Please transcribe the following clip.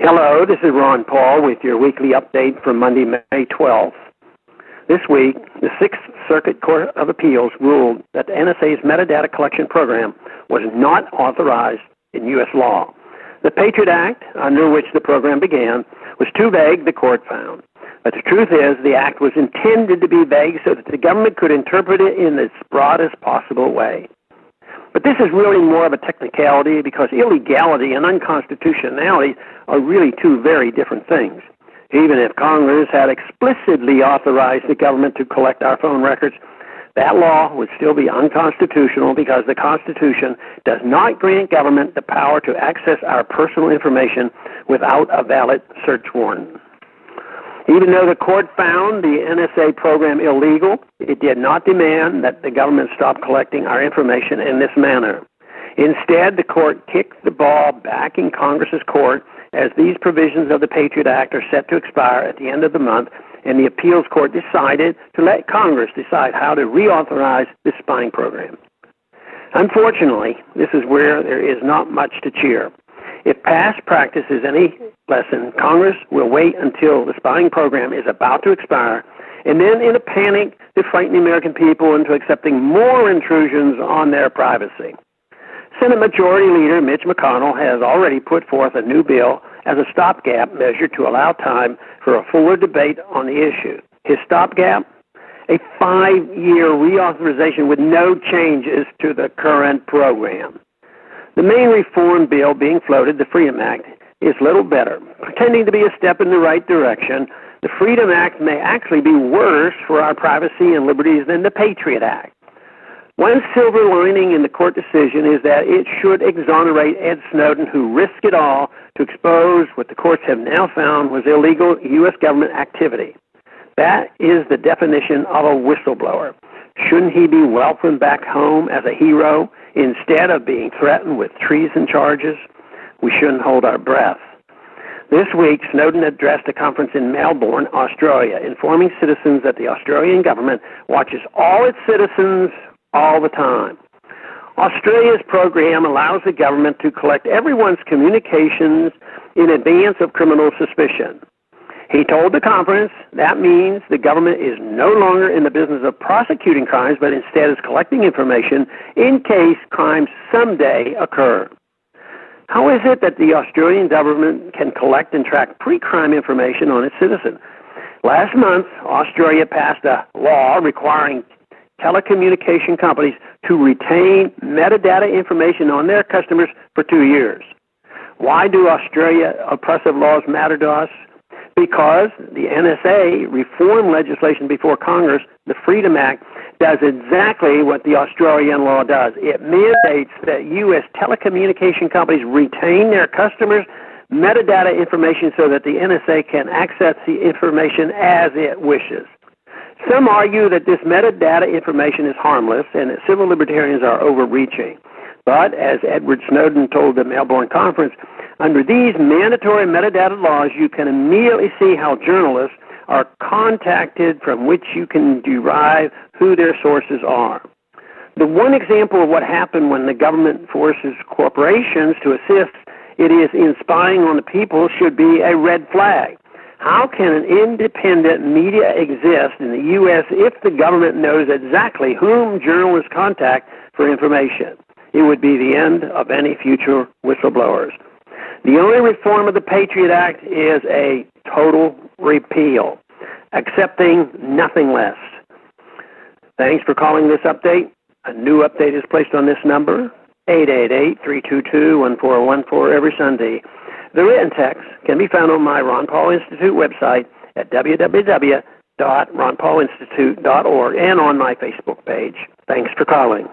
Hello, this is Ron Paul with your weekly update for Monday, May 12th. This week, the Sixth Circuit Court of Appeals ruled that the NSA's metadata collection program was not authorized in U.S. law. The PATRIOT Act, under which the program began, was too vague, the court found. But the truth is, the act was intended to be vague so that the government could interpret it in its broadest possible way. But this is really more of a technicality because illegality and unconstitutionality are really two very different things. Even if Congress had explicitly authorized the government to collect our phone records, that law would still be unconstitutional because the Constitution does not grant government the power to access our personal information without a valid search warrant. Even though the court found the NSA program illegal, it did not demand that the government stop collecting our information in this manner. Instead, the court kicked the ball back in Congress's court as these provisions of the PATRIOT Act are set to expire at the end of the month, and the appeals court decided to let Congress decide how to reauthorize this spying program. Unfortunately, this is where there is not much to cheer. If past practice is any lesson, Congress will wait until the spying program is about to expire, and then in a panic to frighten the American people into accepting more intrusions on their privacy. Senate Majority Leader Mitch McConnell has already put forth a new bill as a stopgap measure to allow time for a fuller debate on the issue. His stopgap? A 5-year reauthorization with no changes to the current program. The main reform bill being floated, the Freedom Act, is little better. Pretending to be a step in the right direction, the Freedom Act may actually be worse for our privacy and liberties than the Patriot Act. One silver lining in the court decision is that it should exonerate Ed Snowden, who risked it all to expose what the courts have now found was illegal U.S. government activity. That is the definition of a whistleblower. Shouldn't he be welcomed back home as a hero instead of being threatened with treason charges? We shouldn't hold our breath. This week, Snowden addressed a conference in Melbourne, Australia, informing citizens that the Australian government watches all its citizens all the time. Australia's program allows the government to collect everyone's communications in advance of criminal suspicion. He told the conference that means the government is no longer in the business of prosecuting crimes, but instead is collecting information in case crimes someday occur. How is it that the Australian government can collect and track pre-crime information on its citizens? Last month, Australia passed a law requiring telecommunication companies to retain metadata information on their customers for 2 years. Why do Australia oppressive laws matter to us? Because the NSA reform legislation before Congress, the Freedom Act, does exactly what the Australian law does. It mandates that U.S. telecommunication companies retain their customers' metadata information so that the NSA can access the information as it wishes. Some argue that this metadata information is harmless and that civil libertarians are overreaching. But, as Edward Snowden told the Melbourne conference, under these mandatory metadata laws, you can immediately see how journalists are contacted from which you can derive who their sources are. The one example of what happened when the government forces corporations to assist it is in spying on the people should be a red flag. How can an independent media exist in the U.S. if the government knows exactly whom journalists contact for information? It would be the end of any future whistleblowers. The only reform of the Patriot Act is a total repeal, accepting nothing less. Thanks for calling this update. A new update is placed on this number, 888-322-1414 every Sunday. The written text can be found on my Ron Paul Institute website at www.ronpaulinstitute.org and on my Facebook page. Thanks for calling.